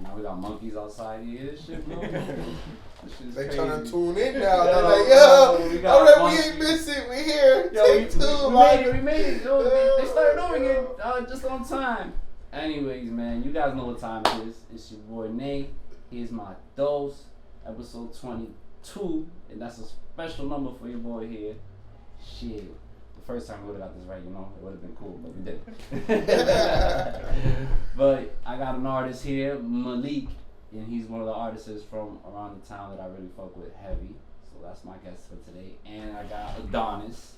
Now we got monkeys outside here. This shit, bro. They trying to tune in now. They're like, yo, alright, we ain't missing. We here. Take two. We made it. Yo, they started doing it just on time. Anyways, man, you guys know what time it is. It's your boy Nate. Here's my dose, episode 22, and that's a special number for your boy here. Shit. The first time we would have got this right, it would have been cool, but we didn't. But I got an artist here, Malique, and he's one of the artists from around the town that I really fuck with heavy. So that's my guest for today. And I got Adonis.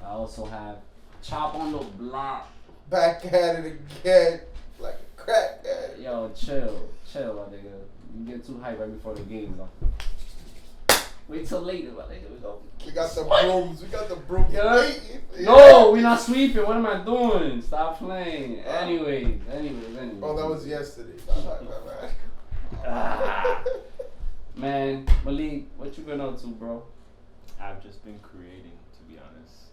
I also have Chop on the Block. Back at it again, like a crack addict. Yo, chill, my nigga. You get too hype right before the games, though. Wait till later, my nigga. We got the brooms. We got the brooms. Yeah. No, we not sweeping. What am I doing? Stop playing. Anyways. Oh, that was yesterday. Man, Malik, what you been up to, bro? I've just been creating, to be honest.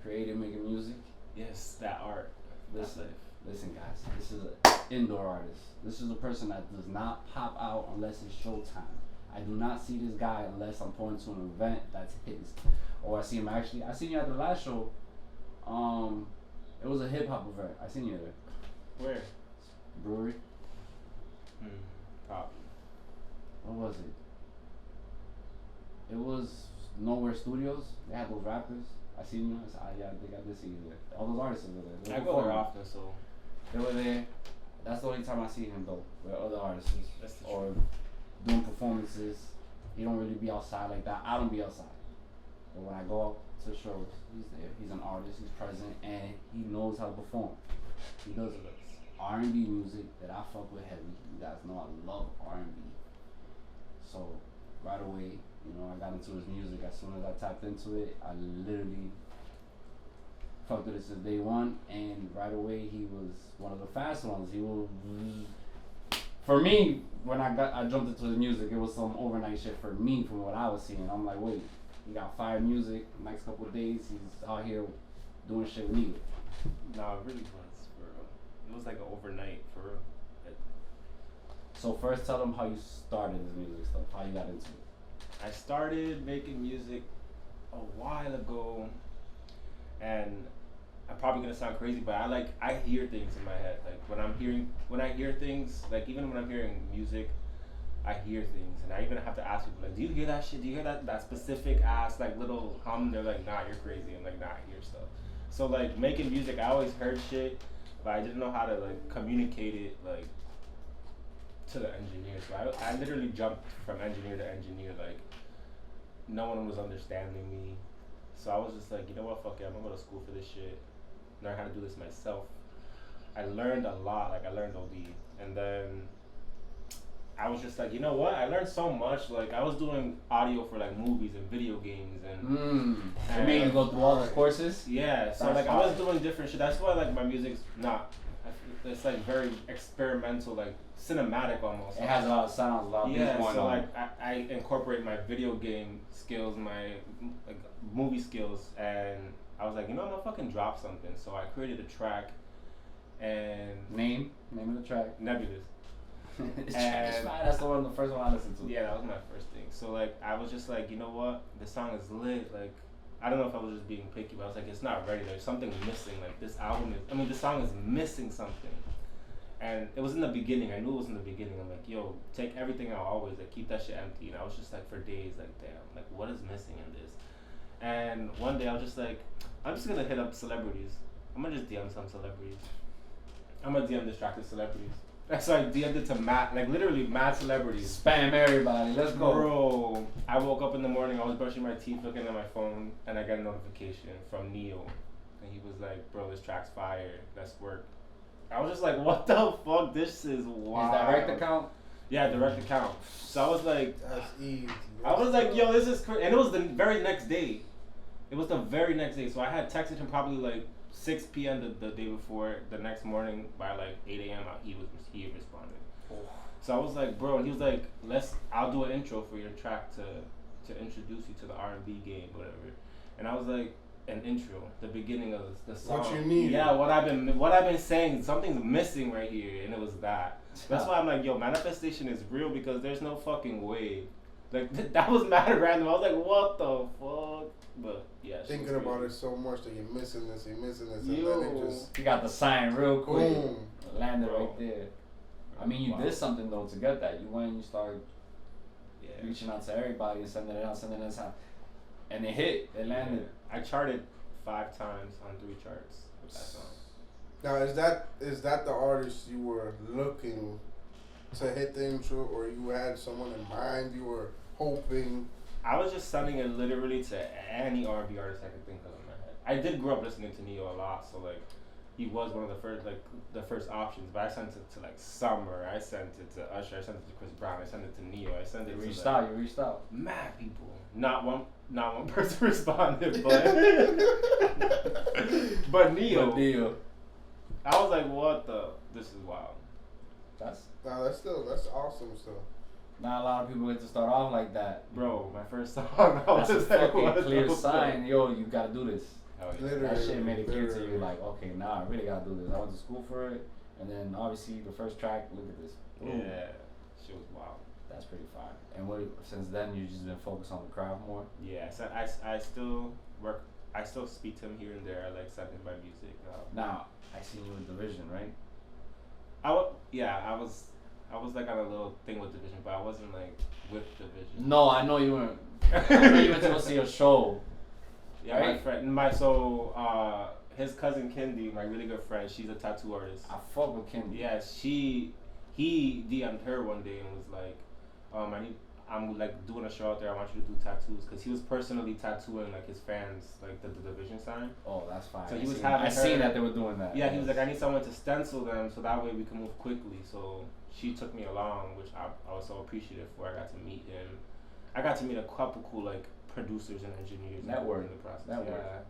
Creating, making music? Yes, that art. Listen, guys. This is an indoor artist. This is a person that does not pop out unless it's showtime. I do not see this guy unless I'm going to an event that's his. Or I see him I seen you at the last show. It was a hip hop event. I seen you there. Where? Brewery. Probably. What was it? It was Nowhere Studios. They had those rappers. I seen you. I think I did see you there. All those artists were there. I go there often, so. They were there. That's the only time I see him though. With other artists or doing performances. He don't really be outside like that. I don't be outside. But when I go out to shows, he's there. He's an artist. He's present, and he knows how to perform. He does R&B music that I fuck with heavy. You guys know I love R&B. So right away, I got into his music. As soon as I tapped into it, I literally fucked with it since day one. And right away, he was one of the fast ones. He was. For me, when I jumped into his music, it was some overnight shit for me from what I was seeing. I'm like, wait, he got fire music. The next couple of days, he's out here doing shit with me. No, it really was, for real. It was like an overnight, for real. So first, tell them how you started this music stuff, how you got into it. I started making music a while ago, and I'm probably gonna sound crazy, but I hear things in my head. Like when I hear things, like even when I'm hearing music, I hear things, and I even have to ask people like, do you hear that shit? Do you hear that specific ass like little hum? They're like, nah, you're crazy. I'm like, nah, I hear stuff. So like making music, I always heard shit, but I didn't know how to like communicate it like to the engineer. So I literally jumped from engineer to engineer. Like no one was understanding me. So I was just like, you know what, fuck it, I'm gonna go to school for this shit. Learn how to do this myself. I learned a lot, like I learned OD. And then I was just like, you know what, I learned so much. Like I was doing audio for like movies and video games and you made you go through all the courses? Yeah, so like I was doing different shit. That's why like my music's not, it's like very experimental, like cinematic almost. It has a lot of sounds, a lot of things going on. So like I incorporate my video game skills, my like movie skills, and I was like, I'm gonna fucking drop something. So I created a track, and name of the track, Nebulous. That's the first one I listened to. Yeah, that was my first thing. So like I was just like, you know what, the song is lit. Like I don't know if I was just being picky, but I was like, it's not ready. There's something missing. Like this the song is missing something. And it was in the beginning. I knew it was in the beginning. I'm like, yo, take everything out always. Like keep that shit empty. And I was just like for days, like damn, like what is missing in this? And one day I was just like, I'm just gonna hit up celebrities. I'm gonna just DM some celebrities. I'm gonna DM distracted celebrities. So I DM'd it to literally mad celebrities. Spam everybody, let's go. Bro, I woke up in the morning, I was brushing my teeth, looking at my phone, and I got a notification from Neo. And he was like, bro, this track's fire, let's work. I was just like, what the fuck, this is wild. Is that direct account? Yeah, direct account. So I was like, that's easy. I was like, yo, this is crazy. And it was the very next day. It was the very next day. So I had texted him probably like 6 p.m. the day before. The next morning by like 8 a.m. he responded. Oh. So I was like, bro, and he was like, I'll do an intro for your track to introduce you to the R&B game, whatever. And I was like, an intro, the beginning of the song. What you need? Yeah, what I've been saying, something's missing right here, and it was that. That's why I'm like, yo, manifestation is real because there's no fucking way. Like that was mad random. I was like, what the fuck? But yeah, thinking about it so much that you're missing this, and yo. then it just You got the sign real quick. boom. Landed right there. I mean, you did something though to get that. You went and you started reaching out to everybody and sending it out. And it hit. It landed. I charted 5 times on 3 charts with that song. Now, is that the artist you were looking to hit the intro, or you had someone in mind you were hoping? I was just sending it literally to any R&B artist I could think of in my head. I did grow up listening to Neo a lot, so like he was one of the first options. But I sent it to like Summer, I sent it to Usher, I sent it to Chris Brown, I sent it to Neo, I sent it to You reached out. mad people. Not one person responded, but but Neo. I was like, what the? This is wild. That's awesome still. Not a lot of people get to start off like that. Bro, my first song, I was That's a like, fucking clear the sign. fuck? Yo, you gotta do this. Hell yeah. Literally. That shit made it clear to you, like, okay, nah, I really gotta do this. I went to school for it, and then obviously the first track, look at this. Boom. Yeah, shit was wild. That's pretty fine. And since then, you just been focused on the craft more? Yeah, so I still work. I still speak to him here and there. I like sending my music. Now, I seen you with Division, right? I was like on a little thing with Division, but I wasn't like with Division. No, I know you weren't. I know you went to go see a show. Yeah, right? His cousin Kendi, my really good friend, she's a tattoo artist. I fuck with Kendi. Yeah, he DM'd her one day and was like, I'm like doing a show out there. I want you to do tattoos, because he was personally tattooing like his fans, like the Division sign. Oh, that's fine. So he was I seen that they were doing that. Yeah, he was like, I need someone to stencil them so that way we can move quickly. So she took me along, which I was so appreciative for. I got to meet him. I got to meet a couple cool like producers and engineers in the process. Yeah.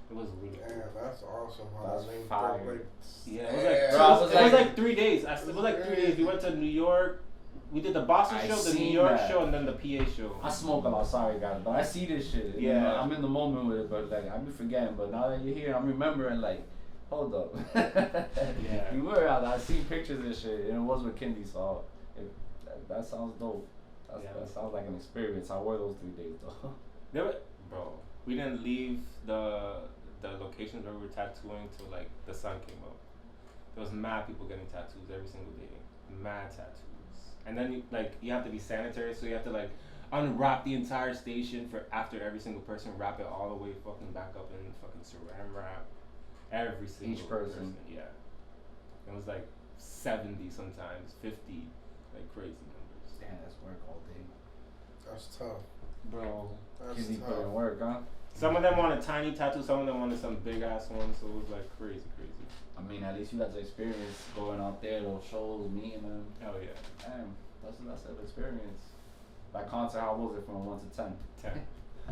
It was really cool. Damn, that's awesome. That's fire. Yeah, it was like 3 days. It was like 3 days. We went to New York. We did the Boston show, the New York show, and then the PA show. I smoke a lot, sorry guys, but I see this shit. Yeah. You know, I'm in the moment with it, but like I be forgetting. But now that you're here, I'm remembering. Like, hold up. Yeah. You were out there. I see pictures and shit, and it was with Kendi. So that sounds dope. That sounds like an experience. I wore those 3 days though. Bro, we didn't leave the locations where we were tattooing till like the sun came up. There was mad people getting tattoos every single day. Mad tattoos. And then you have to be sanitary, so you have to like unwrap the entire station for after every single person, wrap it all the way fucking back up in fucking saran wrap. Every single person. Yeah. It was like 70 sometimes, 50, like crazy numbers. Damn, that's work all day. That's tough. Bro, That's Kendi tough. put in work, huh? Some of them wanted tiny tattoos, some of them wanted some big ass ones, so it was like crazy. I mean, at least you got the experience going out there, those shows, meeting them. Hell yeah. Damn, that's an experience. By concert, how was it from 1 to 10? 10.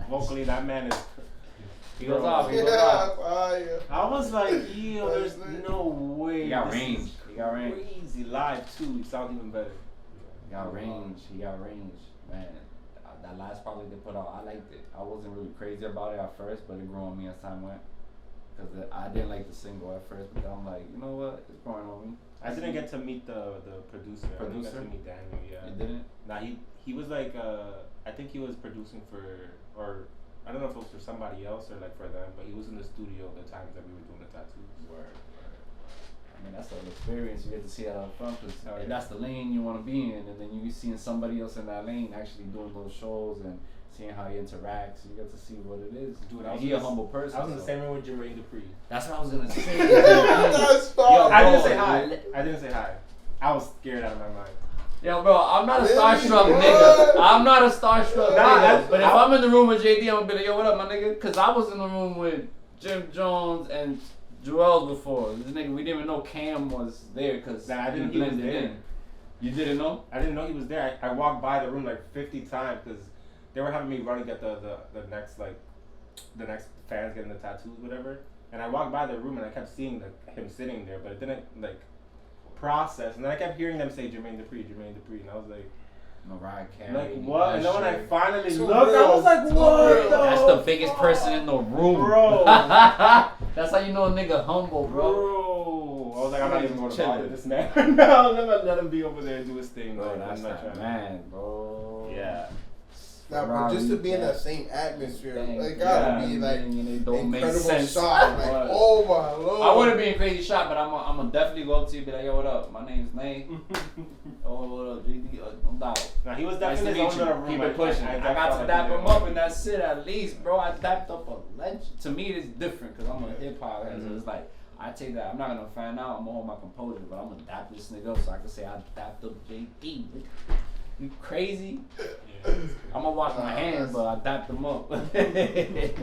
Vocally, that man is. He goes off. Fire. I was like, yo, there's no way. He got range. Crazy live too. It sounds even better. He got range. Man, that last project they put out, I liked it. I wasn't really crazy about it at first, but it grew on me as time went. Because I didn't like the single at first, but then I'm like, you know what? It's growing on me. I didn't get to meet the producer. I didn't get to meet Daniel. Yeah. You didn't? Nah, he was like I think he was producing for, or I don't know if it was for somebody else or like for them, but he was in the studio the times that we were doing the tattoos. Word. I mean, that's an experience. You get to see that up front, because that's the lane you want to be in, and then you seeing somebody else in that lane actually doing those shows and seeing how he interacts. You get to see what it is. Dude, he's a humble person. I was in the same room with Jermaine Dupri. That's what I was gonna say. That's fine. I didn't say hi. I was scared out of my mind. Yo, bro, I'm not a starstruck nigga. I'm not a starstruck nigga. But if I'm in the room with JD, I'm gonna be like, yo, what up, my nigga? Because I was in the room with Jim Jones and Joel before. This nigga, we didn't even know Cam was there because I didn't know he was there. You didn't know? I didn't know he was there. I walked by the room like 50 times because they were having me run and get the next fans getting the tattoos, whatever. And I walked by the room and I kept seeing him sitting there, but it didn't like process. And then I kept hearing them say Jermaine Dupri, and I was like, Mariah Carey. Like what? And then when I finally Too looked, real. I was like, Too what? real. That's the biggest person in the room, Bro. That's how you know a nigga humble, bro. I was like, I'm not even going to Chilling. bother this man. No, I'm gonna let him be over there and do his thing. Bro, Like, that's I'm not that trying. man, bro. Yeah. Nah, but just to be in that same atmosphere, Dang, it gotta be like and it don't make incredible sense. shot. Like, What? oh my lord. I wouldn't be a crazy shot, but I'm gonna definitely go up to you and be like, yo, what up? My name's Nay. Oh, what up, JD? No doubt. Now he was Nice to definitely meet in his you. own little room. Keep it pushing. I got to dap him up, and that's it. At least, bro, I dapped up a legend. To me, it's different because I'm a hip hop head. So it's like I take that. I'm not gonna fan out. I'm gonna hold my composure, but I'm gonna dap this nigga up so I can say I dapped up JD. You crazy? I'm gonna wash my hands, but I dapped them up.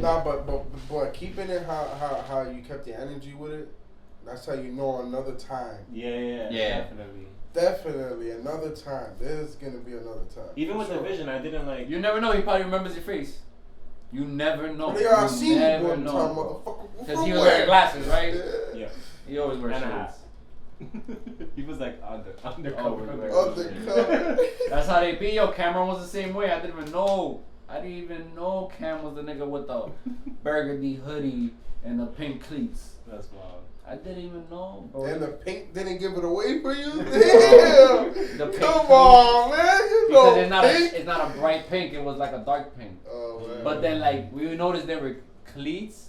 Nah, but keeping it how you kept the energy with it, that's how you know another time. Yeah, definitely. Definitely another time. There's gonna be another time. Even with the vision, I didn't like. You never know. He probably remembers your face. You never know. Nigga, I You seen you never one know, time, bro. motherfucker. Because he was wearing glasses, right? Yeah. He always wears And a shades. hat. He was like undercover. Undercover. That's how they be. Yo, Cameron was the same way. I didn't even know. Cam was the nigga with the burgundy hoodie and the pink cleats. That's wild. I didn't even know, bro. And the pink didn't give it away for you? Damn. The pink Come cleats. on, man. You Because know pink. it's not a bright pink. It was like a dark pink. Oh, man. But then, like, we noticed there were cleats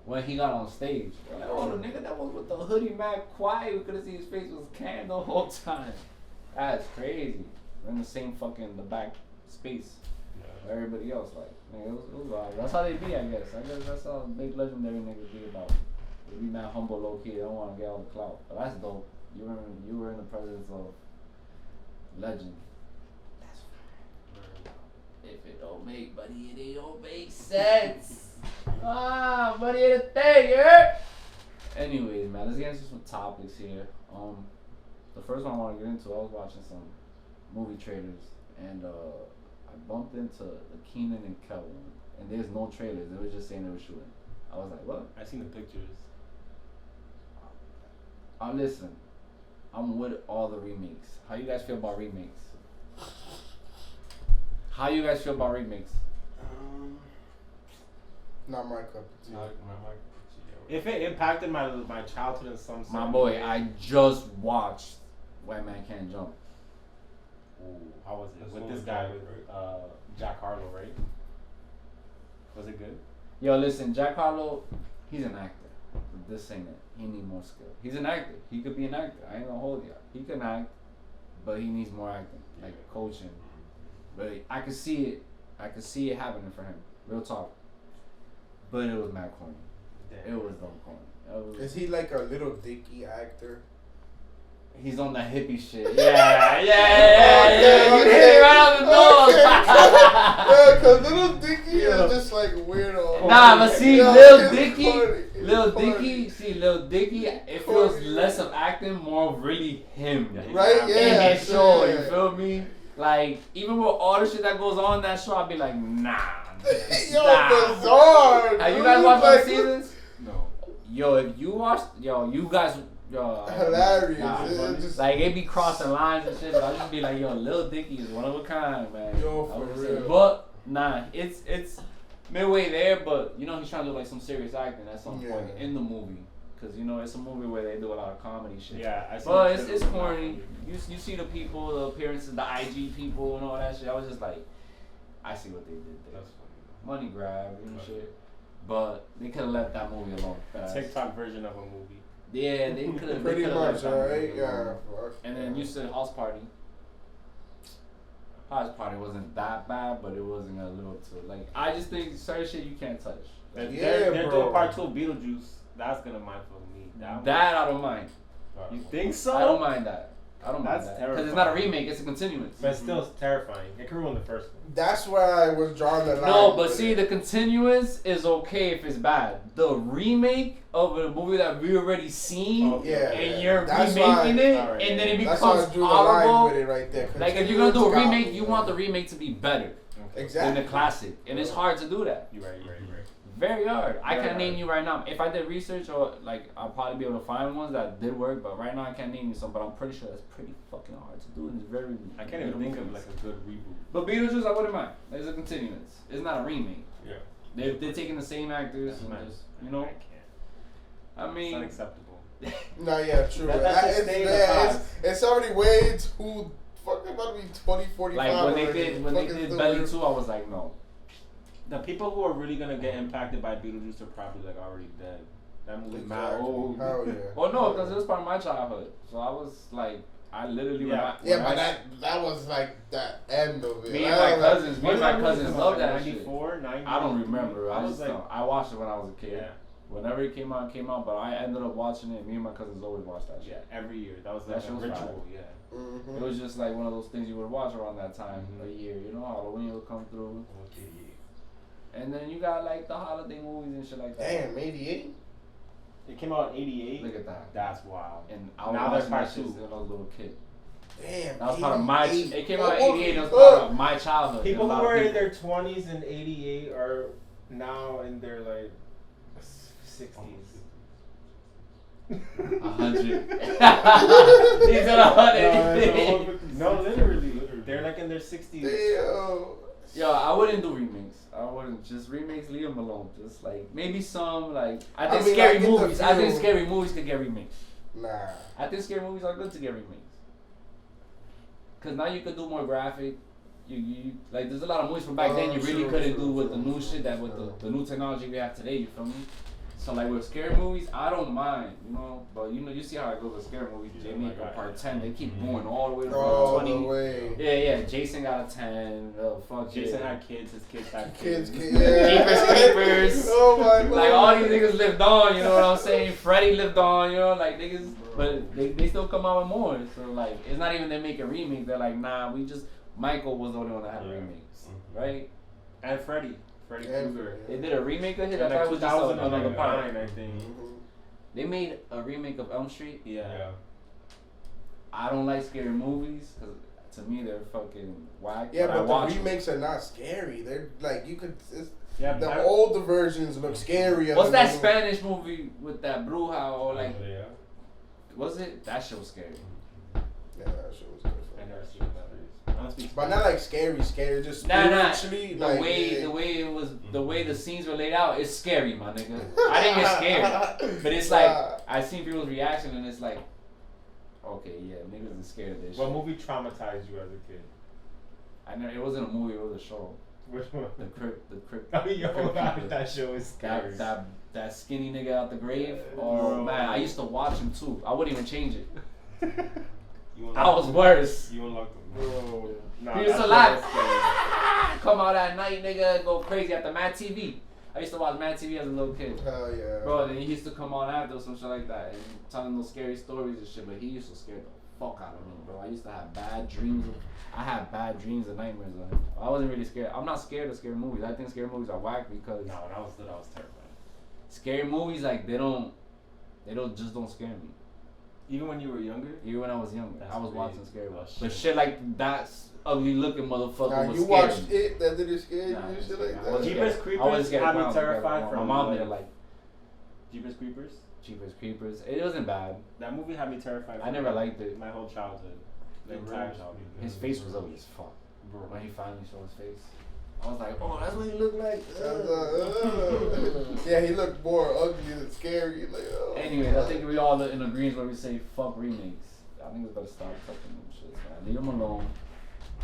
when he got on stage. We're like, oh, the nigga that was with the hoodie, man, quiet. We could have seen his face was Cam the whole time. That's crazy. We're in the same fucking the back space. Yeah. Everybody else, like, man, it was wild. That's how they be, I guess. That's how big legendary niggas be about. They be mad humble, low key. They don't want to get all the clout. But that's dope. You were in the presence of legend. That's fine. If it don't make, buddy, it don't make sense. Buddy, it's a thing, yeah. Anyways, man, let's get into some topics here. The first one I want to get into, I was watching some movie trailers, and I bumped into the Keenan and Kel one, and there's no trailers. They were just saying they were shooting. I was like, what? I seen the pictures. Listen, I'm with all the remakes. How you guys feel about remakes? Not my cup of tea. If it impacted my childhood in some My certain boy, way- I just watched White Man Can't Jump. Ooh, how was it? With this guy, with Jack Harlow, right? Was it good? Yo, listen, Jack Harlow, he's an actor. This ain't it. He need more skill. He's an actor. He could be an actor. I ain't gonna hold you. He can act, but he needs more acting, like coaching. But I could see it. I could see it happening for him. Real talk. But it was mad corny. Damn. It was dumb corny. Is he like a little dicky actor? He's on the hippie shit. Yeah. You hit it right on the nose. Yeah, cause Little Dicky is just like weirdo. Nah, but see, Yeah, Lil it's Dicky, funny. Lil Dicky, it feels less of acting, more of really him. Right? Yeah. In his show, you feel me? Like, even with all the shit that goes on in that show, I'd be like, nah. Yo, bizarre. Have you dude. guys watched Like, the seasons? No. Yo, if you watched, you guys, Hilarious. Nah, It's just- like, they be crossing lines and shit, but I just be like, yo, Lil Dicky is one of a kind, man. Yo, I for would say. real. But, nah, it's midway there, but, you know, he's trying to do, like, some serious acting at some point in the movie. Because, you know, it's a movie where they do a lot of comedy shit. Yeah, I see. But it's corny. You see the people, the appearances, the IG people and all that shit. I was just like, I see what they did there. That's funny. Money grab and shit. But they could have left that movie alone fast. TikTok version of a movie. Yeah, they could have. Pretty much, that alright. movie Yeah. alone. And then you said House Party. House Party wasn't that bad, but it wasn't a little too. Like, I just think certain shit you can't touch. They're bro. doing part 2 of Beetlejuice. That's gonna mind for me. That I don't mind. You think so? I don't mind that. I don't mind That's that. Because it's not a remake, it's a continuance. But still, it's terrifying. It can ruin the first one. That's where I was drawing the line. No, but with see, it. the continuance is okay if it's bad. The remake of a movie that we already seen, and you're That's remaking why- it, Alright, and then it That's why I becomes drew the line horrible. with it right there. Like, if you're gonna do a Continuance remake, got- you want the remake to be better than Exactly. the classic, and it's hard to do that. You're right. Very hard. I Very can't name hard. you right now. If I did research or like, I'll probably be able to find ones that did work. But right now, I can't name you some. But I'm pretty sure that's pretty fucking hard to do, and it's very. I can't even think of like a good reboot. But Beetlejuice, I wouldn't mind. It's a continuance. It's not a remake. Yeah. They're taking the same actors That's and mad. just, you know. I can't. I It's mean, unacceptable. No, yeah, true. That's just staying in the past. It's already way too fucking about to be 20, 45 like when they already. did Fucking Belly still 2, I was like, no. The people who are really gonna get impacted by Beetlejuice are probably like already dead. That movie's mad Exactly. old. Hell yeah. Well, no, because it was part of my childhood. So I was like, I literally Yeah. Yeah, but that was like the end of it. Me and my cousins, When did that movie come loved out? that shit. 94, 90? I don't remember. I was just like, know. I watched it when I was a kid. yeah, Whenever it came out. But I ended up watching it. Me and my cousins always watched that shit. yeah, every year. That was That like shit a was ritual. Yeah. Mm-hmm. It was just like one of those things you would watch around that time Mhm. a year. You know, Halloween would come through, Okay. and then you got like the holiday movies and shit like that. Damn, 88? It came out in ¡88. Look at that. That's wild. And I was Now there's watching that part shit two. since I was a little kid. Damn. That was part of my. 88. It came out in Oh, '88. It was fuck. part of my childhood. People There's a who lot of were in people. their 20s in '88 are now in their like 60s. 100. These are 100. No, literally. They're like in their 60s. Damn. Yo, I wouldn't do remakes. I wouldn't just remakes. Leave them alone. Just like maybe some like I think mean, scary I get the movies. I think feel. scary movies could get remakes. Nah. I think scary movies are good to get remakes. Cause now you could do more graphic. You like there's a lot of movies from back then you really couldn't do with the new shit that with the new technology we have today. You feel me? So like with scary movies, I don't mind, you know. But you know, you see how it goes with scary movies. Yeah, Jamie my got God. part 10. They keep going all the way to All 20. the way. Yeah. Jason got a 10. Fuck Jason yeah. had kids. His kids had Kids, kids. Jeepers Creepers. Oh my god. Like all these niggas lived on, you know what I'm saying? Freddy lived on, you know, like niggas, but they still come out with more. So like, it's not even they make a remake. They're like, nah, Michael was the only one that had remakes, right? And Freddy And Krueger. They did a remake of it. I In thought like it was just another 2009, part. I think. Mhm. They made a remake of Elm Street. Yeah. I don't like scary movies because to me they're fucking whack. Yeah, I but watch the them. remakes are not scary. They're like you could. Yeah. The older versions look scarier. What's than that the new- Spanish movie with that Bruja or like? Yeah. Was it? That shit was scary. Yeah, that shit was different. I never seen that. Honestly, But not like scary, just Nah. spiritually. The like, way it was, the way the scenes were laid out, it's scary, my nigga. I didn't get scared, but it's like I seen people's reaction, and it's like, okay, yeah, niggas is scared of this. what shit. movie traumatized you as a kid? I know it wasn't a movie; it was a show. Which one? The Crypt. Oh, yo, Crypt Keeper. that show is scary. That skinny nigga out the grave. Oh Bro. man, I used to watch him too. I wouldn't even change it. You I was worse. You unlocked him. Bro. Nah, He used that to show like was scary. come out at night, nigga, go crazy at the Mad TV. I used to watch Mad TV as a little kid. Hell yeah. Bro, then he used to come on after or some shit like that and telling those scary stories and shit, but he used to scare the fuck out of me, bro. I used to have bad dreams. I had bad dreams and nightmares of him. I wasn't really scared. I'm not scared of scary movies. I think scary movies are whack because No, when I was little, I was terrified. scary movies, like, they don't scare me. Even when you were younger? Even when I was younger, That's I was crazy. watching scary Oh, movies. shit. But shit like that ugly looking motherfucker Now was you scary. watched it, that didn't scare you Nah, and shit I like wasn't that. Jeepers scared. Creepers I wasn't scared had me when I was a kid. terrified My from, mom like- did like Jeepers Creepers? Jeepers Creepers. It wasn't bad. That movie had me terrified. I for never liked it. my whole childhood. The Yeah, entire bro. childhood. His face was ugly as fuck. Bro. When he finally showed his face, I was like, oh, that's what he looked like. Yeah, he looked more ugly than scary. Like, oh, Anyways, I think we all in agreement when we say fuck remakes. I think we better stop fucking them shit, man. Leave them alone.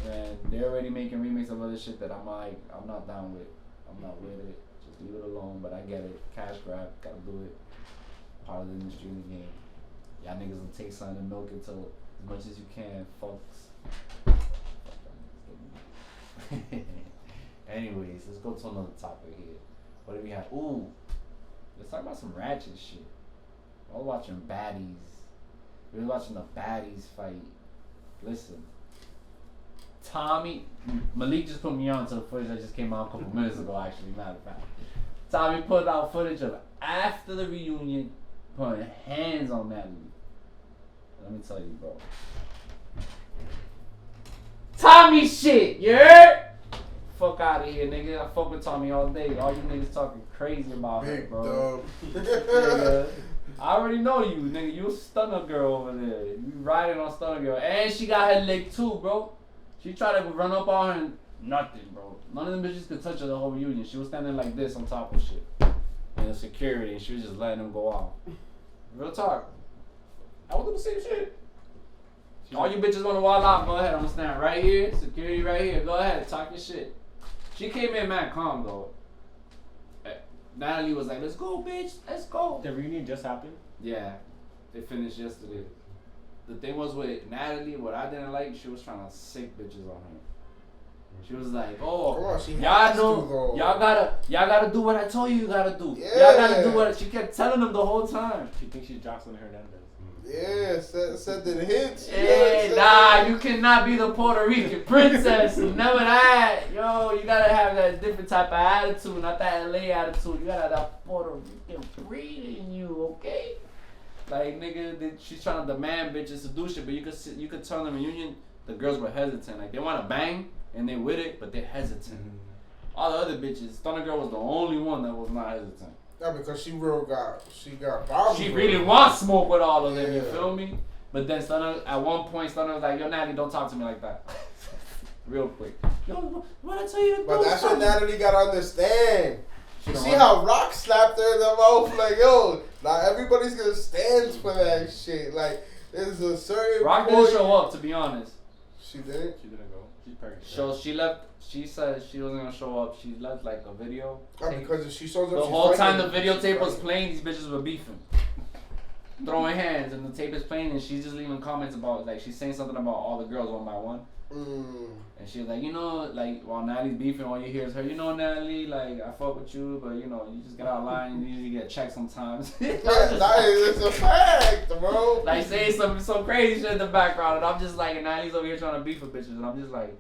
And they're already making remakes of other shit that I'm like, I'm not down with. I'm not with it. Just leave it alone. But I get it. Cash grab, gotta do it. Part of the industry in the game. Y'all niggas will take something and milk it till as much as you can, fucks. Fuck y'all niggas. Anyways, let's go to another topic here. What do we have? Ooh, let's talk about some ratchet shit. I was watching Baddies. We were watching the Baddies fight. Listen, Malique just put me on to the footage that just came out a couple minutes ago, actually, matter of fact. Tommy put out footage of after the reunion putting hands on Natalie. Let me tell you, bro. Tommy shit, you heard? Fuck out of here, nigga. I fuck with Tommy all day. All you niggas talking crazy about her, Big bro. dub. Nigga, I already know you, nigga. You a stunner girl over there. You riding on stunner girl. And she got her lick too, bro. She tried to run up on her and nothing, bro. None of them bitches could touch her the whole reunion. She was standing like this on top of shit. And the security, and she was just letting them go off. Real talk. I was doing the same shit. All you bitches want to wild out, go ahead. I'm gonna stand right here. Security right here. Go ahead. Talk your shit. She came in mad calm, though. Natalie was like, let's go, bitch. Let's go. The reunion just happened? Yeah. They finished yesterday. The thing was with Natalie, what I didn't like, she was trying to sick bitches on her. She was like, "Oh, y'all know, y'all gotta do what I told you gotta do. Yeah. Y'all gotta do what." She kept telling them the whole time. She thinks she's Jocelyn Hernandez. Yeah, said that hits. Hey, nah, you cannot be the Puerto Rican princess. Never that. Yo, you gotta have that different type of attitude, not that LA attitude. You gotta have that Puerto Rican breed in you, okay? Like, nigga, she's trying to demand bitches to do shit, but you could tell in the reunion, the girls were hesitant. Like, they want to bang, and they with it, but they're hesitant. Mm-hmm. All the other bitches, Stunner Girl was the only one that was not hesitant. Yeah, because she got problems. She really wants smoke with all of them, you feel me? But then Stunner, at one point, Stunner was like, yo, Natalie, don't talk to me like that. Real quick. Yo, what I tell you to do? But that's what Natalie gotta understand. You see how Rock slapped her in the mouth? Like, yo, now everybody's gonna stand for that shit. Like, there's a certain Rock didn't show up, to be honest. She didn't? She didn't go. She's pregnant. So she left. She said she wasn't gonna show up. She left like a video. Because if she shows up, the whole time the videotape was playing, these bitches were beefing, throwing hands, and the tape is playing, and she's just leaving comments about, like, she's saying something about all the girls one by one. And she was like, you know, like, while Natalie's beefing, all you hear is her, you know, Natalie, like, I fuck with you, but, you know, you just get out of line, you usually get checked sometimes. It's a fact, bro. Like, saying some crazy shit in the background, and I'm just like, and Natalie's over here trying to beef with bitches, and I'm just like,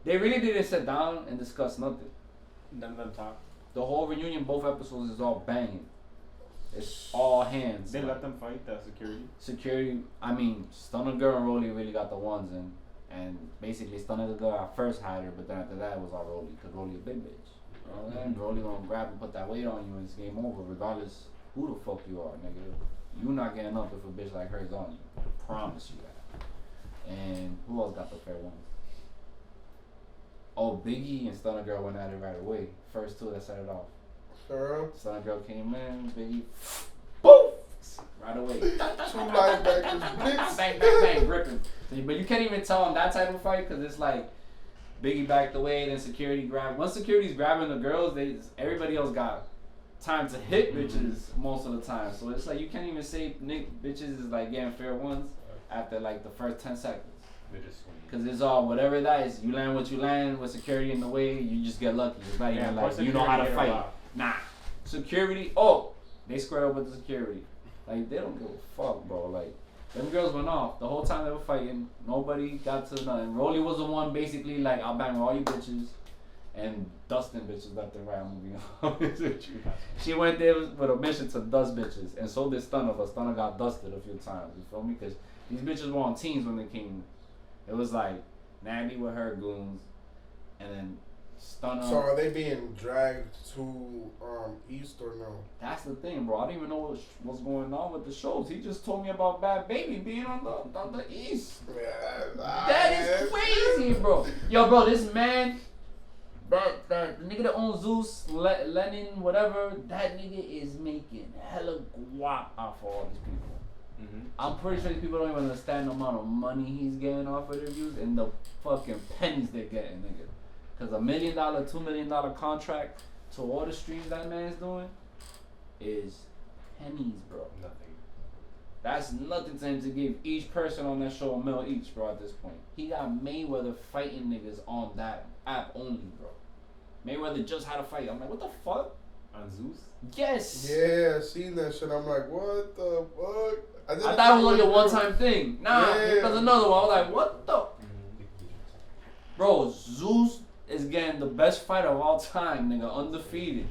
they really didn't sit down and discuss nothing. None of them talk. The whole reunion, both episodes, is all banging. It's all hands. They let them fight the security? Security, I mean, Stunner Girl and Rolly really got the ones in. And basically, Stunner Girl at first had her, but then after that, it was all Rolly, because Rolly a big bitch. You know what I mean? Rolly gonna grab and put that weight on you, and it's game over, regardless who the fuck you are, nigga. You not getting up if a bitch like her is on you. I promise you that. And who else got the fair ones? Oh, Biggie and Stunner Girl went at it right away. First two that set it off. Girl. Stunner Girl came in, Biggie, boom, right away. Two linebackers, bang, bang, bang, ripping. But you can't even tell on that type of fight because it's like Biggie backed away, then security grabbed. Once security's grabbing the girls, everybody else got time to hit bitches most of the time. So it's like you can't even say bitches is like getting fair ones after like the first 10 seconds. Because it's all whatever that is. You land what you land with security in the way, you just get lucky. It's not even like you know how to fight. Nah. Security, they squared up with the security. Like, they don't give a fuck, bro. Like, them girls went off. The whole time they were fighting, nobody got to nothing. Rolly was the one basically like, I'll bang all you bitches. And dusting bitches left and right. I'm moving on. She went there with a mission to dust bitches. And so did Stunner, but Stunner got dusted a few times. You feel me? Because these bitches were on teams when they came. It was like Natalie with her goons, and then Stunner. So are they being dragged to East or no? That's the thing, bro. I don't even know what's going on with the shows. He just told me about Bad Baby being on the East. Yeah, that is crazy, bro. Yo, bro, this man, that nigga that owns Zeus, Lenin, whatever, that nigga is making hella guap off of all these people. Mm-hmm. I'm pretty sure these people don't even understand the amount of money he's getting off of their views and the fucking pennies they're getting, nigga. Because $1 million, $2 million contract to all the streams that man's doing is pennies, bro. Nothing. That's nothing to him to give each person on that show $1 million each, bro, at this point. He got Mayweather fighting niggas on that app only, bro. Mayweather just had a fight. I'm like, what the fuck? On Zeus? Yes. Yeah, I seen that shit. I'm like, what the fuck? I thought it was only a one-time thing. Nah, here comes another one. I was like, what the? Bro, Zeus is getting the best fighter of all time, nigga. Undefeated.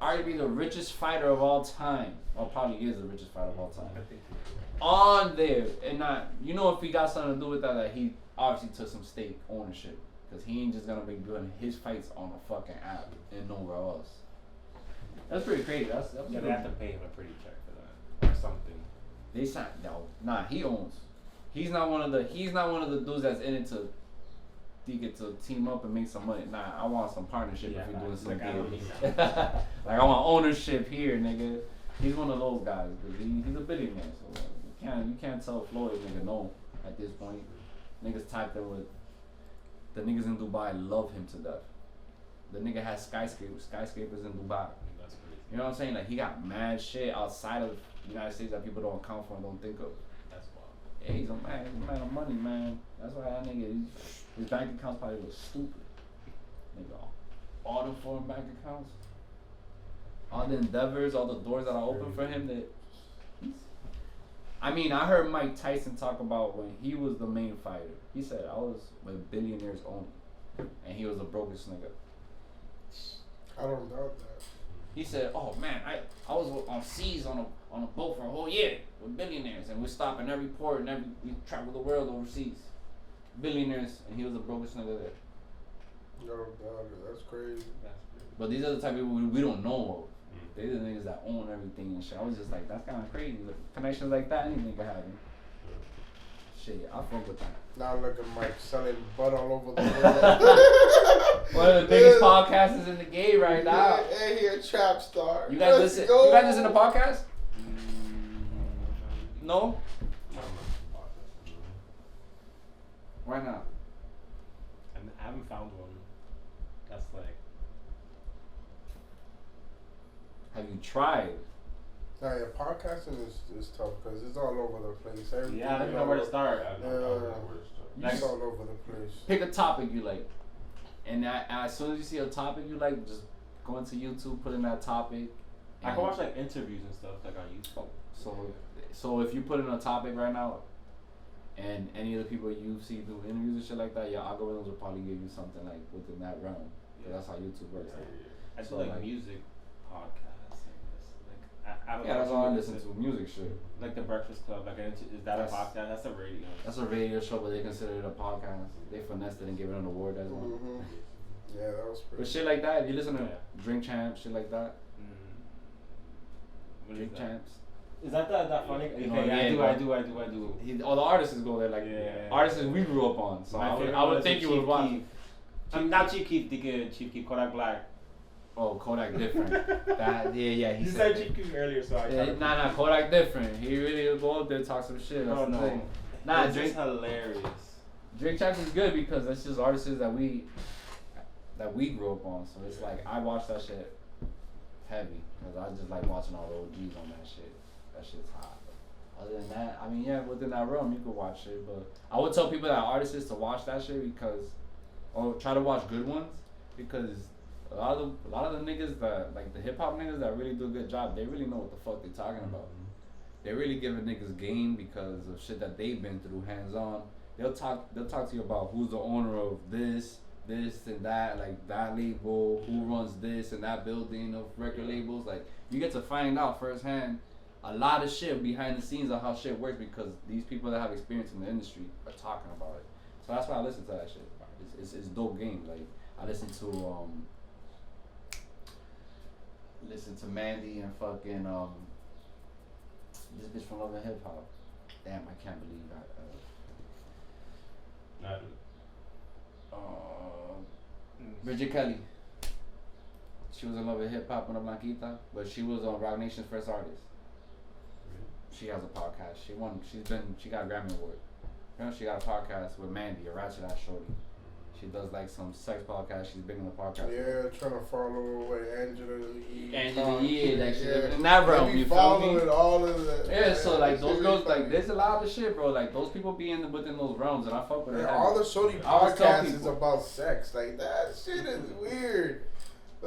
Arguably the richest fighter of all time. Well, probably is the richest fighter of all time. On there. And not, you know, if he got something to do with that, he obviously took some stake ownership. Cause he ain't just gonna be doing his fights on a fucking app and nowhere else. That's pretty crazy. That's yeah, they have to pay him a pretty check for that or something. They signed nah. He owns. He's not one of the dudes that's in it to get to team up and make some money. Nah, I want some partnership if you're doing some deals. Like I want ownership here, nigga. He's one of those guys because he's a billionaire. So you can't tell Floyd nigga no at this point. Niggas typed in with the niggas in Dubai love him to death. The nigga has skyscrapers in Dubai. That's crazy. You know what I'm saying? Like he got mad shit outside of the United States that people don't account for and don't think of. That's wild. Yeah, he's a man of money, man. That's why that nigga, his bank accounts probably look stupid. Nigga, all the foreign bank accounts, all the endeavors, all the doors that are open for him. I mean, I heard Mike Tyson talk about when he was the main fighter. He said, I was with billionaires only. And he was the brokest nigga. I don't doubt that. He said, oh man, I was on seas on a boat for a whole year with billionaires. And we stop in every port and we travel the world overseas. Billionaires, and he was the brokest nigga there. I don't doubt it. That's crazy. But these are the type of people we don't know of. They're the niggas that own everything and shit. I was just like, that's kind of crazy. Like, connections like that, anything could happen. Shit, I fuck with that. Now look at Mike selling butt all over the world. One of the biggest podcasters in the game right now. And he a trap star. You guys listen? You guys listen to podcasts? No. Why not? I haven't found one. That's like. Have you tried? Nah, yeah, podcasting is tough because it's all over the place. Yeah, I don't know where to start. It's all over the place. Pick a topic you like, and as soon as you see a topic you like, just go into YouTube, put in that topic. I can watch like interviews and stuff like on YouTube. So if you put in a topic right now, and any of the people you see do interviews and shit like that, your algorithms will probably give you something like within that realm. Yeah. That's how YouTube works. I do like music podcasts. I don't know. That's all I listen to. Music shit. Like the Breakfast Club. Like, is that a podcast? That's a radio. That's a radio show, but they consider it a podcast. They finessed it and gave it an award as well. Mm-hmm. Yeah, that was pretty. But shit like that, if you listen to Drink Champs, shit like that. Drink Champs. Is that funny? You know, I do. All the artists go there, like artists we grew up on. So I would think you would watch. I'm not Chief Keef, Chief Keef, Kodak Black. Oh, Kodak different. He said Chief Keef earlier, so I Nah, Kodak different. He really will go up there and talk some shit. Oh no. Nah, it's just hilarious. Drink Champs is good because that's just artists that we grew up on. So it's like I watch that shit heavy because I just like watching all the OGs on that shit. That shit's hot. Other than that, I mean, yeah, within that realm you could watch shit, but I would tell people that artists to watch that shit or try to watch good ones because a lot of the niggas that like the hip hop niggas that really do a good job, they really know what the fuck they talking about. They really giving niggas game because of shit that they've been through hands on. They'll talk to you about who's the owner of this and that, like that label, who runs this and that building of record labels. Like you get to find out firsthand a lot of shit behind the scenes of how shit works because these people that have experience in the industry are talking about it. So that's why I listen to that shit. It's dope game. Like I listen to Mandy and fucking this bitch from Love and Hip Hop. Damn, I can't believe that. Bridget Kelly. She was in Love and Hip Hop with a Blanquita, but she was on Rock Nation's first artist. She has a podcast. She got a Grammy Award. You know, she got a podcast with Mandy, a ratchet ass shorty. She does like some sex podcast. She's big in the podcast. Yeah, trying to follow away Angela Yee, like she's in that realm. You feel me? All of that. Yeah, so like those girls, like there's a lot of shit, bro. Like those people be within those realms, and I fuck with it. All the shorty podcasts is about sex. Like that shit is weird.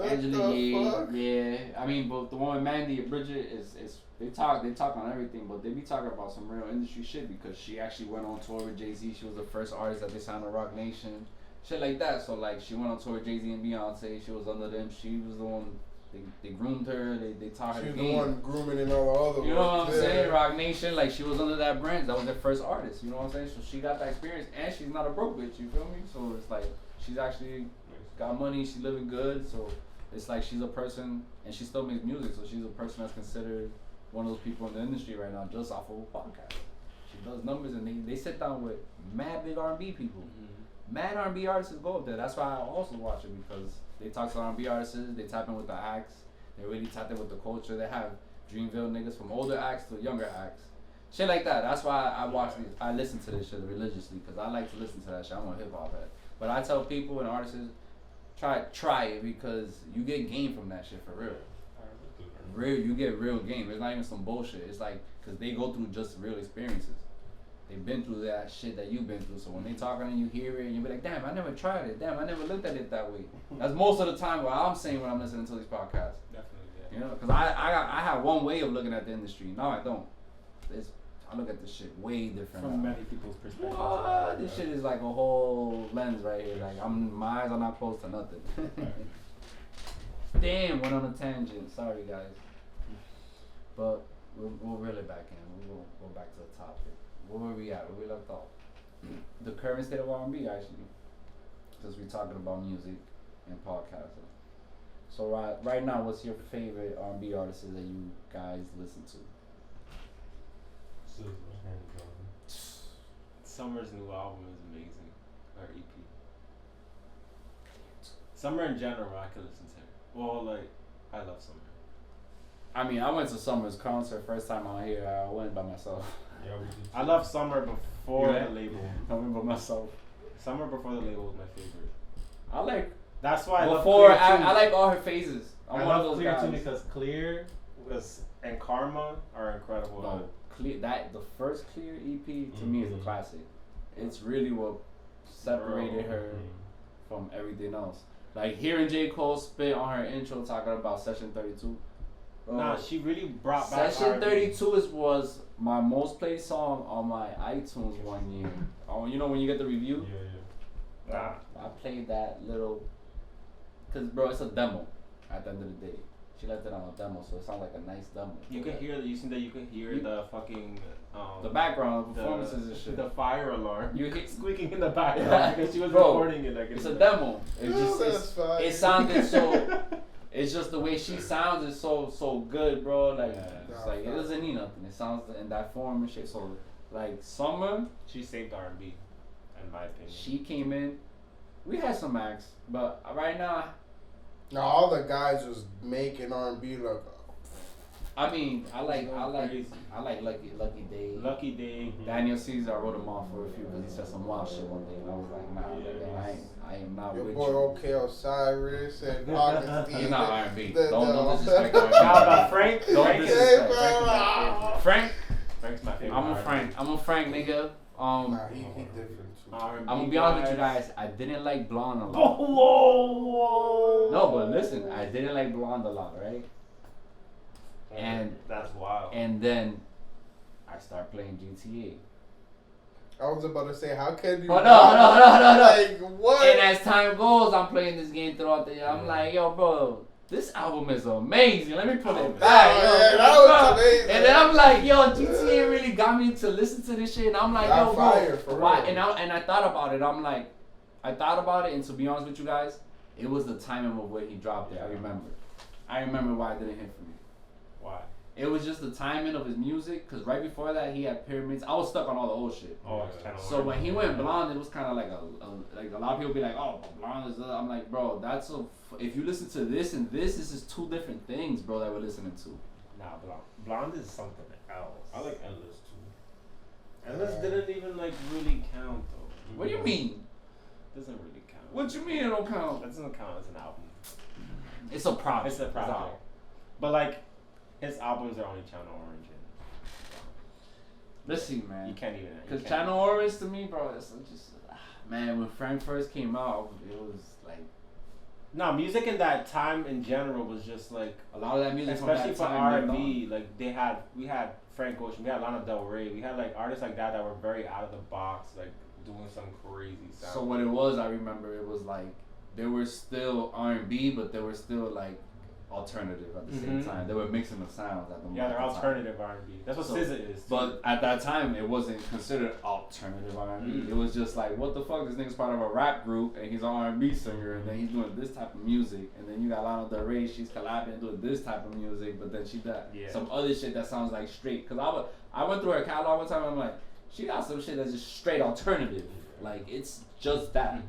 Angela Yee, yeah. I mean, but the one with Mandy and Bridget is they talk on everything, but they be talking about some real industry shit because she actually went on tour with Jay-Z. She was the first artist that they signed to Rock Nation. Shit like that. So like she went on tour with Jay-Z and Beyonce. She was under them. She was the one they groomed her. They taught her She the was game. the one grooming and all the other You know what I'm ones. saying? Rock Nation, like she was under that brand. That was their first artist. You know what I'm saying? So she got that experience, and she's not a broke bitch. You feel me? So it's like she's actually got money. She's living good. So it's like she's a person, and she still makes music. So she's a person that's considered one of those people in the industry right now, just off of a podcast. She does numbers, and they sit down with mad big R&B people. Mad R&B artists go up there. That's why I also watch it, because they talk to R&B artists. They tap in with the acts. They really tap in with the culture. They have Dreamville niggas from older acts to younger acts. Shit like that. That's why I watch these. I listen to this shit religiously, because I like to listen to that shit. I'm a hip hop head. But I tell people and artists, try it, because you get game from that shit for real. You get real game. It's not even some bullshit. It's like, because they go through just real experiences. They've been through that shit that you've been through. So when they talking and you hear it, and you be like, damn, I never tried it. Damn, I never looked at it that way. That's most of the time what I'm saying when I'm listening to these podcasts. Definitely, yeah. You know, because I have one way of looking at the industry. No, I don't. I look at this shit way different. From many people's perspective. What? This shit is like a whole lens right here. Like my eyes are not close to nothing. Damn, went on a tangent. Sorry, guys. But we'll reel it back in. We'll go back to the topic. Where were we at? Where we left off? The current state of R&B, actually. Since we're talking about music and podcasting. So right now, what's your favorite R&B artists that you guys listen to? Summer's new album is amazing. Or EP. Summer in general, I could listen to it. Well, like, I love Summer. I mean, I went to Summer's concert first time out here. I went by myself. Yeah, I love Summer before the label. I went by myself. Summer before the label was my favorite. I like. That's why before I love Clear I like all her phases. I love Clear too, because Clear and Karma are incredible. No, Clear, the first Clear EP to me is a classic. It's really what separated her from everything else. Like hearing J. Cole spit on her intro talking about Session 32. Nah, she really brought back Session 32 was my most played song on my iTunes one year. You know when you get the review? Yeah. I played that little, cause bro, it's a demo. At the end of the day, she left it on a demo, so it sounds like a nice demo. You could hear the fucking the background, the performances and shit. The fire alarm. You hit squeaking in the background because she was recording it like it's a demo. It sounded so. It's just the way she sounds is so good, bro. Like it's like it doesn't need nothing. It sounds in that form and shit. So like Summer, she saved R&B, in my opinion. She came in. We had some acts, but right now. No, all the guys was making R&B look. I mean, I like Lucky Day. Lucky Day. Daniel Caesar, I wrote him off for a few because he said some wild shit one day, and I was like, nah, I am not your with boy you. OK Osiris and Augustine. He's not R&B. Don't disrespect R&B. Nah, Frank. Don't disrespect. Frank. Frank's my favorite. I'm a Frank nigga. Nah, he different too. I'm gonna be honest with you guys. I didn't like Blonde a lot. Whoa. No, but listen, I didn't like Blonde a lot, right? And that's wild. And then I start playing GTA. I was about to say, how can you? Oh no! Like what? And as time goes, I'm playing this game throughout the year. I'm like, yo, bro, this album is amazing. Let me put it back. Yeah, that was amazing. And then I'm like, yo, GTA really got me to listen to this shit. And I'm like, yo, bro, why? And I thought about it. I'm like, and to be honest with you guys, it was the timing of when he dropped it. I remember why it didn't hit for me. Why? It was just the timing of his music, because right before that he had Pyramids. I was stuck on all the old shit. So when he went Blonde, it was kind of like a lot of people be like, oh, Blonde is. I'm like, bro, if you listen to this and this is two different things, bro, that we're listening to. Nah, Blonde is something else. I like Endless too. Endless didn't even like really count though. What do you mean? Doesn't really count. What you mean it don't count? That doesn't count as an album. It's a project. It's a project. But like, his albums are only Channel Orange. Listen, man. You can't even. Because Channel Orange to me, bro, it's just man. When Frank first came out, it was like. No, music in that time in general was just like a lot of that music, especially for R&B. Like we had Frank Ocean, we had Lana Del Rey, we had like artists like that were very out of the box, like doing some crazy sound. So what it was, I remember it was like they were still R&B, but they were still like alternative at the same time. They were mixing the sounds at the Yeah, they're at the alternative R&B. That's what SZA is. But at that time, it wasn't considered alternative R&B. It was just like, what the fuck? This nigga's part of a rap group, and he's an R&B singer, and then he's doing this type of music. And then you got Lana Del Rey, she's collabing doing this type of music, but then she got some other shit that sounds like straight. Cause I went through her catalog one time, and I'm like, she got some shit that's just straight alternative. Like it's just that,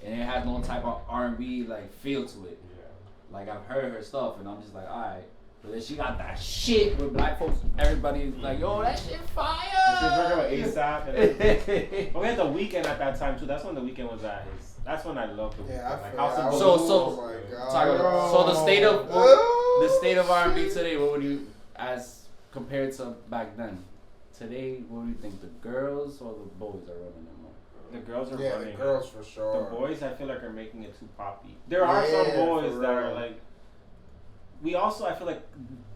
and it has no type of R&B like feel to it. Like I've heard her stuff, and I'm just like, alright. But then she got that shit with black folks. Everybody's like, yo, that shit fire. She was working with ASAP. But we had The Weeknd at that time too. That's when The Weeknd was at his. That's when I loved The Weeknd. Yeah, like, oh my God. So the state of R&B today, what would you, as compared to back then? Today, what do you think? The girls or the boys are running it more? The girls are running. Yeah, the girls for sure. The boys, I feel like, are making it too poppy. There are some boys that are like. We also, I feel like,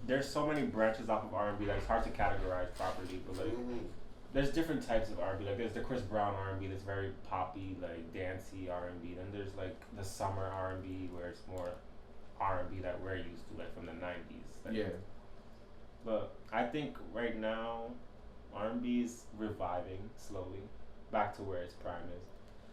there's so many branches off of R&B that it's hard to categorize properly. But like, there's different types of R&B. Like, there's the Chris Brown R&B that's very poppy, like dancey R&B. Then there's like the summer R&B where it's more R&B that we're used to, like from the '90s. Like, But I think right now, R&B is reviving slowly back to where its prime is.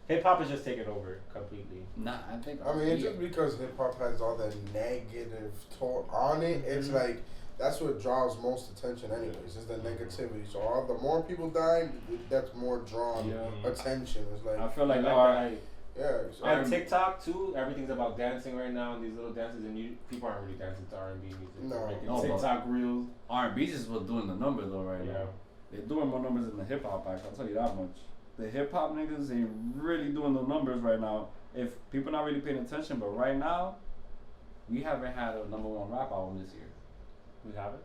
Hip hop is just taking over completely. Nah, I think. I mean, it's just because hip hop has all that negative tone on it. It's like that's what draws most attention, anyways. Is the negativity. So all the more people dying, that's more drawn attention. It's like I feel like so and TikTok too. Everything's about dancing right now, and these little dances, and people aren't really dancing to R&B music. They're making TikTok reels. R&B is what's doing the numbers though right now. They're doing more numbers than the hip hop acts. I'll tell you that much. The hip hop niggas ain't really doing the numbers right now. If people not really paying attention, but right now, we haven't had a number one rap album this year. We haven't.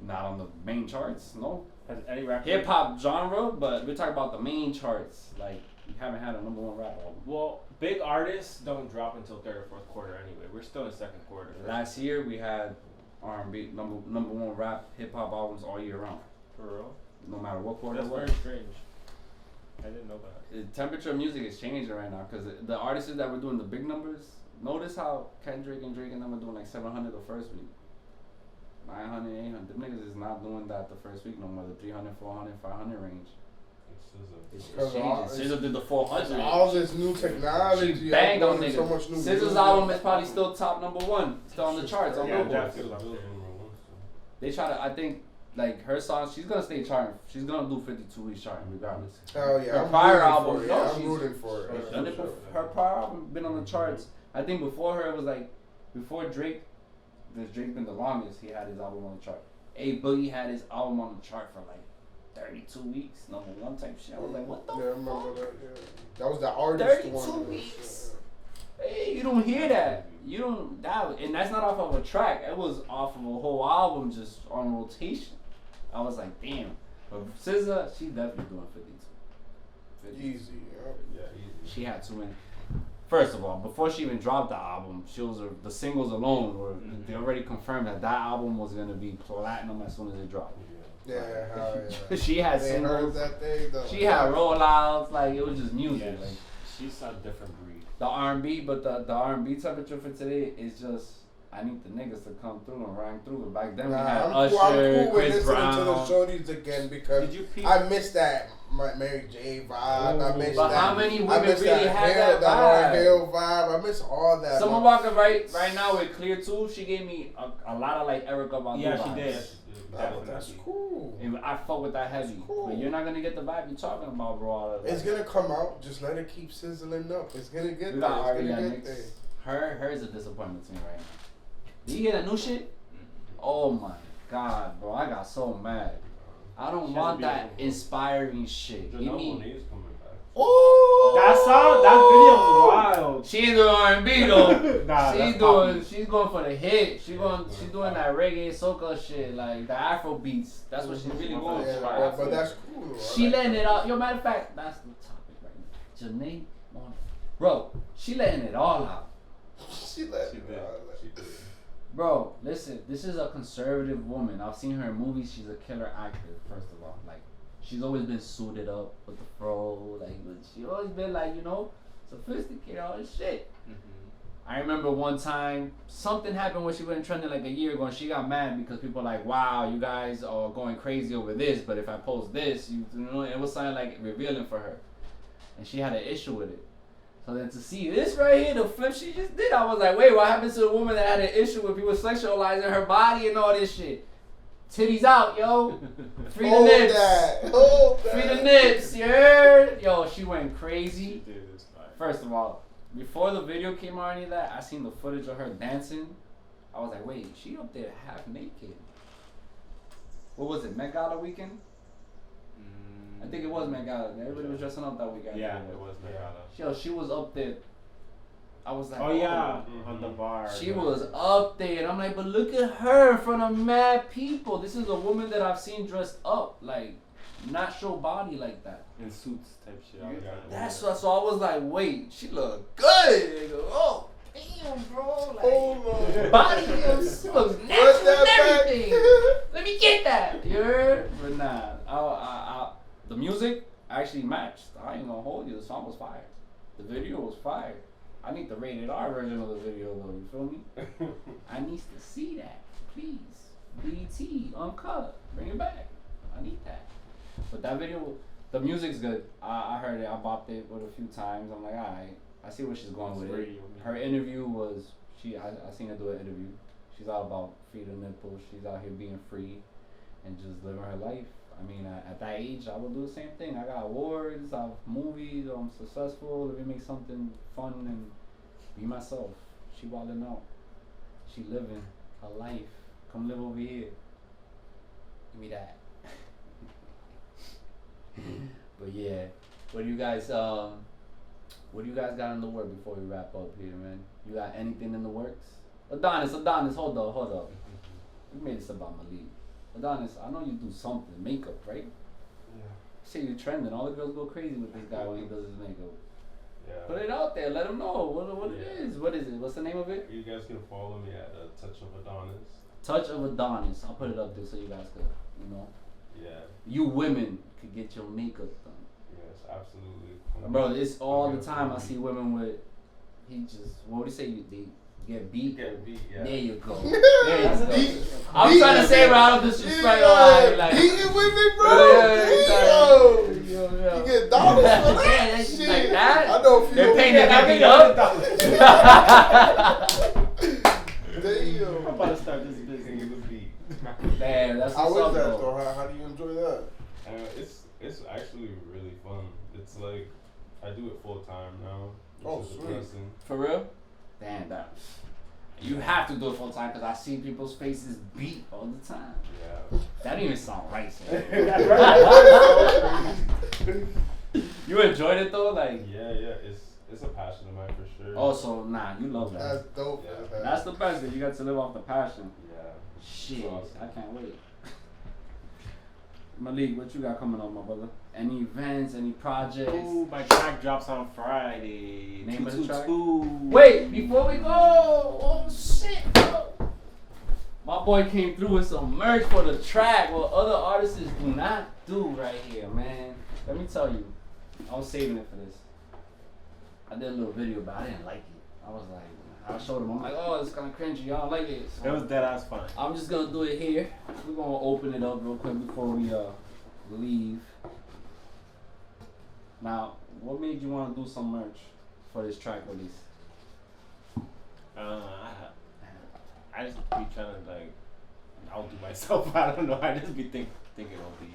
Not on the main charts, no. Has any rap hip hop genre, but we're talking about the main charts. Like we haven't had a number one rap album. Well, big artists don't drop until third or fourth quarter anyway. We're still in second quarter. Last year we had R&B number one rap hip hop albums all year round. For real? No matter what quarter. That's very strange. I didn't know that. The temperature of music is changing right now because the artists that were doing the big numbers. Notice how Kendrick and Drake and them are doing like 700 the first week, 900, 800. Them niggas is not doing that the first week no more. The 300, 400, 500 range. It's changing. SZA did the 400. All this new technology. She banged on niggas. So much new SZA's album is probably still top number one. Still on the charts. On Billboard. They try to. I think. Like her song, she's gonna stay charting. She's gonna do 52 weeks charting regardless. Hell yeah! Her prior album, I'm rooting for it. Her prior album been on the charts. I think before her it was like before Drake. Because Drake been the longest. He had his album on the chart. A Boogie had his album on the chart for like 32 weeks, number one type shit. I was like, what the? Yeah, I remember that. Yeah. That was the artist 32 one. weeks. Hey, you don't hear that. You don't that, and that's not off of a track. It was off of a whole album just on rotation. I was like, damn. But SZA, she definitely doing 52. Easy, yeah. Easy. She had too many. First of all, before she even dropped the album, she was the singles alone were they already confirmed that album was gonna be platinum as soon as it dropped. Yeah, hell yeah. She had singles. She had rollouts. Like it was just music. Yes. Like she's a different breed. The R&B, but the R&B temperature for today is just. I need the niggas to come through and rang through. But back then we had Usher, I'm cool Chris with Brown. To the shorties again because I missed that Mary J vibe. I missed but that. How many women really had that Lauryn vibe? Hill vibe. I miss all that. Summer Walker right now with Clear 2, she gave me a lot of like Erica Badu Yeah, vibes. she did. That's cool. And I fuck with that heavy. Cool. But you're not gonna get the vibe you're talking about, bro. It's gonna come out. Just let it keep sizzling up. It's gonna get there. It's gonna get there. Her is a disappointment to me right now. Did you hear that new shit? Oh my god, bro. I got so mad. I don't want that inspiring shit. Give me. Oh, that video was wild. She ain't doing R&B though. Nah, she's going for the hit. She's doing that reggae soca shit, like the Afro beats. That's what she's really going for. But that's cool. She letting it out. Yo, matter of fact, that's the topic right now. Janelle Monae. Bro, she letting it all out. She did. Bro, listen, this is a conservative woman. I've seen her in movies. She's a killer actor, first of all. Like, she's always been suited up with the fro. Like, she always been like, sophisticated, all this shit. I remember one time something happened when she went trending like a year ago, and she got mad because people were like, "Wow, you guys are going crazy over this." But if I post this, you know, it was something like revealing for her, and she had an issue with it. So then to see this right here, the flip she just did, I was like, "Wait, what happened to the woman that had an issue with people sexualizing her body and all this shit?" Titties out, yo. Free the nips. Free the nips, you heard? Yo, she went crazy. First of all, before the video came out or any of that, I seen the footage of her dancing. I was like, wait, she up there half naked. What was it, Met Gala weekend? I think it was Met Gala. Everybody was dressing up that weekend. Yeah, it was Met Gala. Yo, she was up there. I was like, oh yeah, on the bar. She was up there, and I'm like, but look at her in front of mad people. This is a woman that I've seen dressed up, like, not show body like that. In suits type shit. That's what. So I was like, wait, she look good. I go, oh, damn, bro. Like, body looks natural and everything. Let me get that. You heard? But nah, the music actually matched. I ain't gonna hold you. The song was fire. The video was fire. I need the rated R version of the video though, you feel me? I need to see that, please. BT, uncut, bring it back. I need that. But that video, the music's good. I heard it, I bopped it with a few times. I'm like, alright, I see where she's going with it. Her interview was, I seen her do an interview. She's all about free the nipples. She's out here being free and just living her life. I mean, at that age, I would do the same thing. I got awards, I have movies, I'm successful. Let me make something fun and be myself. She wildin' out. She living her life. Come live over here. Give me that. But yeah, what do you guys got in the work before we wrap up here, man? You got anything in the works? Adonis, hold up. We made this about Malique. Adonis, I know you do something, makeup, right? Yeah. Shit, you're trending. All the girls go crazy with this guy when he does his makeup. Yeah. Put it out there. Let them know what it is. What is it? What's the name of it? You guys can follow me at Touch of Adonis. Touch of Adonis. I'll put it up there so you guys could, Yeah. You women could get your makeup done. Yes, absolutely. Bro, it's all the time I see women with, what would you say, they get beat? Get beat, yeah. There you go. There you go. I'm trying to say it out of disrespect. Like, beating women, bro. Yeah. You get dollars for that? Yeah, that's shit. like that. I know a few. They're paying to get beat up. Damn. I'm about to start this business with beat. Damn, that's How what's is that up, though? How do you enjoy that? It's actually really fun. It's like I do it full time now. Oh, Which is a sweet. blessing. For real? Damn, you have to do it full time because I see people's faces beat all the time. Yeah. That didn't even sound right, son. That's right. You enjoyed it though, like. Yeah. It's a passion of mine for sure. Oh, so you love that. That's dope. Yeah. Man. That's the best that you got to live off the passion. Yeah. Shit, Awesome. I can't wait. Malique, what you got coming up, my brother? Any events, any projects? Ooh, my track drops on Friday. Name of the track? 222. Wait, before we go, oh shit, bro. My boy came through with some merch for the track, what other artists do not do right here, man. Let me tell you, I was saving it for this. I did a little video, but I didn't like it. I was like, I showed him, I'm like, oh, it's kind of cringy, y'all like it. So It was dead ass fun. I'm just gonna do it here. We're gonna open it up real quick before we leave. Now, what made you want to do some merch for this track release? I just be trying to outdo myself. I don't know. I just be thinking it'll be.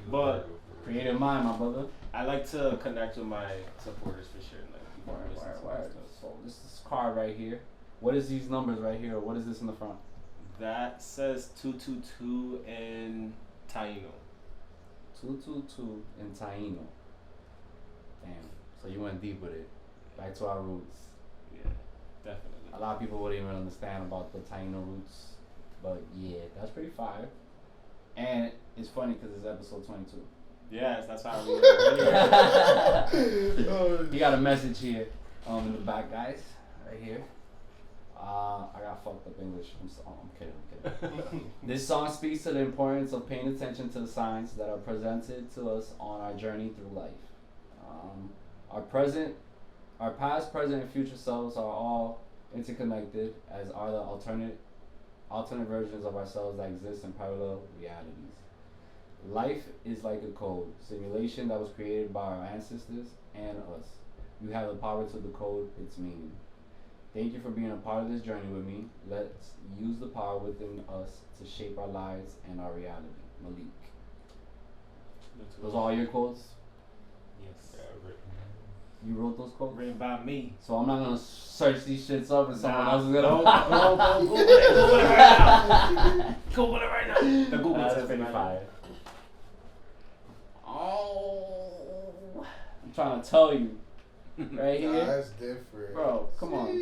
But Creative mind, my brother. I like to connect with my supporters for sure. Like people who listen to my Word. stuff. So this is card right here. What is these numbers right here? What is this in the front? That says 222 in Taino. 222 in Taino. Damn. So you went deep with it. Back to our roots. Yeah, definitely. A lot of people wouldn't even understand about the Taino roots. But yeah, that's pretty fire. And it's funny because it's episode 22. Yes, that's how You got a message here in the back, guys. Right here. I got fucked up English. I'm kidding. This song speaks to the importance of paying attention to the signs that are presented to us on our journey through life. Our past, present, and future selves are all interconnected as are the alternate versions of ourselves that exist in parallel realities. Life is like a code simulation that was created by our ancestors and us. You have the power to decode its meaning. Thank you for being a part of this journey with me. Let's use the power within us to shape our lives and our reality. Malique. Those are all your quotes? Yes. You wrote those quotes? Written by me. So I'm not gonna search these shits up and someone else is gonna. Go Google it. Google it right now. Google it right now. The Google That's test, pretty man. fire. Oh, I'm trying to tell you, right here, That's different. bro. Come on,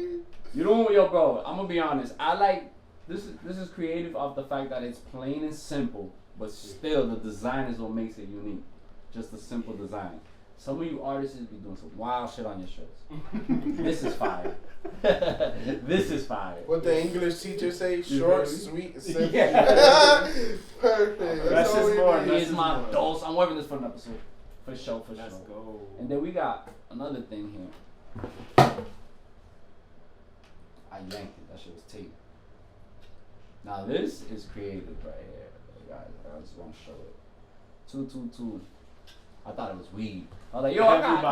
you don't, yo, bro. I'm gonna be honest. I like this. This is creative of the fact that it's plain and simple, but still the design is what makes it unique. Just a simple design. Some of you artists be doing some wild shit on your shirts. This is fire. This is fire. What the English teacher say? Short, sweet, and simple. Yeah. Perfect. Less is more. Here's my dose. I'm working this for an episode. For sure, for Let's sure. go. And then we got another thing here. I yanked it. That shit was taped. Now this is creative right here. Guys, I just want to show it. 222. I thought it was weed. I was like, yo, I was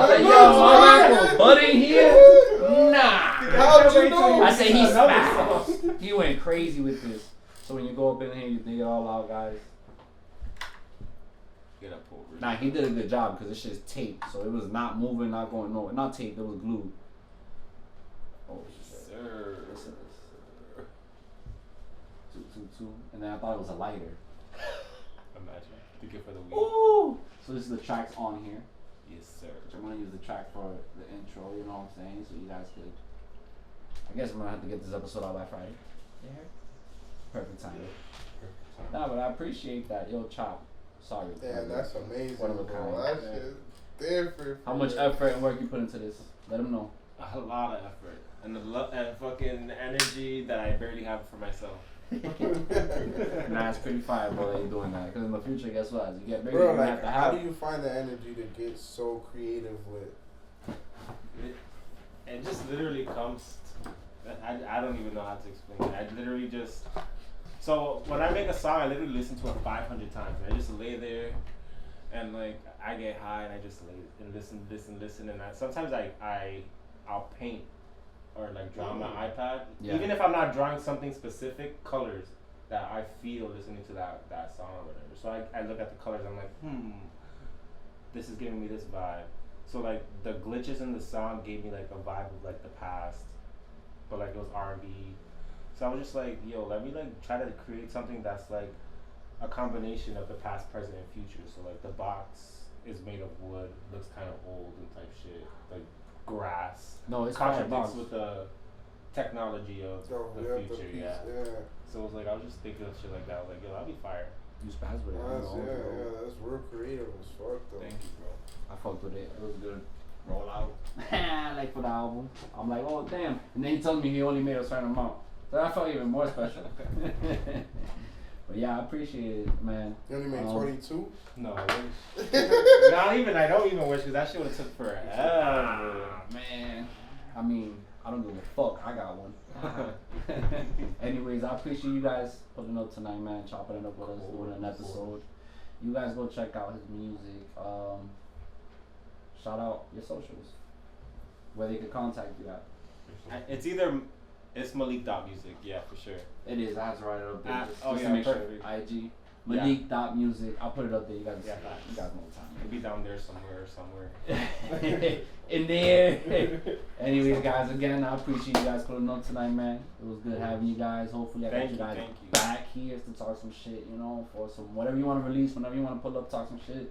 like, yo, my Uncle Bud in here? Nah. How'd you know? I said he smashed. He went crazy with this. So when you go up in here, you dig it all out, guys. Get up over. Nah, he did a good job because this shit is taped, so it was not moving, not going nowhere. Not taped, it was glued. Oh shit. Sir. Listen to this. 222. And then I thought it was a lighter. Imagine. To get for the weed. Ooh! So this is the tracks on here. Yes, sir. I'm gonna use the track for the intro, you know what I'm saying? So you guys could. I guess I'm gonna have to get this episode out by Friday. Yeah. Perfect timing. Nah, but I appreciate that. Yo, Chop. Sorry. Damn, that's amazing, One of a bro. kind. That shit different. How much effort and work you put into this? Let them know. A lot of effort and and fucking energy that I barely have for myself. Nah, it's pretty fire, bro, that you're doing that. Because in the future, guess what? As you get bigger, Bro, you're gonna like, have to how have. do you find the energy to get so creative with? It just literally comes. I don't even know how to explain it. I literally just. So when I make a song, I literally listen to it 500 times. I just lay there, and like I get high, and I just lay and listen, and sometimes I'll paint or like draw on my iPad. Yeah. Even if I'm not drawing something specific, colors that I feel listening to that song or whatever. So I look at the colors, I'm like, this is giving me this vibe. So like the glitches in the song gave me like a vibe of like the past, but like it was R&B. So I was just like, yo, let me like try to create something that's like a combination of the past, present, and future. So like the box is made of wood, looks kind of old and type shit, like grass. No, it's contradicts with the technology of the future, yeah. So it was like I was just thinking of shit like that. I was like, yo, that'd be fire. You spaz with it. That's real creative as fuck though. Thank you, bro. I fucked with it. It was good. Rollout. Like for the album. I'm like, oh damn. And then he told me he only made a certain amount. So I felt even more special. But yeah, I appreciate it, man. You only made 22? No, I wish. I don't even wish because that shit would have took forever. Man. I mean, I don't give a fuck. I got one. Anyways, I appreciate you guys putting up tonight, man. Chopping it up with us, doing an episode. You guys go check out his music. Shout out your socials. Where they could contact you at. It's Malique.music, yeah, for sure. It is. I have to write it up there. Just yeah, to make perfect. sure. IG. Malique.music. I'll put it up there. You guys, Yeah, you guys know time. It'll be down there somewhere. In there. Anyways, guys, again, I appreciate you guys putting up tonight, man. It was good having you guys. Hopefully, I got you guys back here to talk some shit, you know, for some whatever you want to release, whenever you want to pull up, talk some shit.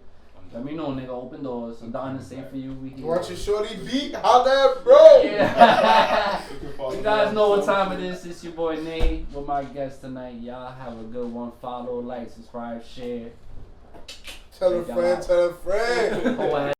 Let me know, nigga. Open doors. So Don is safe for you. We here. You want your shorty beat? Holla, bro. Yeah. You guys know what time it is. It's your boy Nate with my guest tonight. Y'all have a good one. Follow, like, subscribe, share. Tell a friend, tell a friend. Go ahead.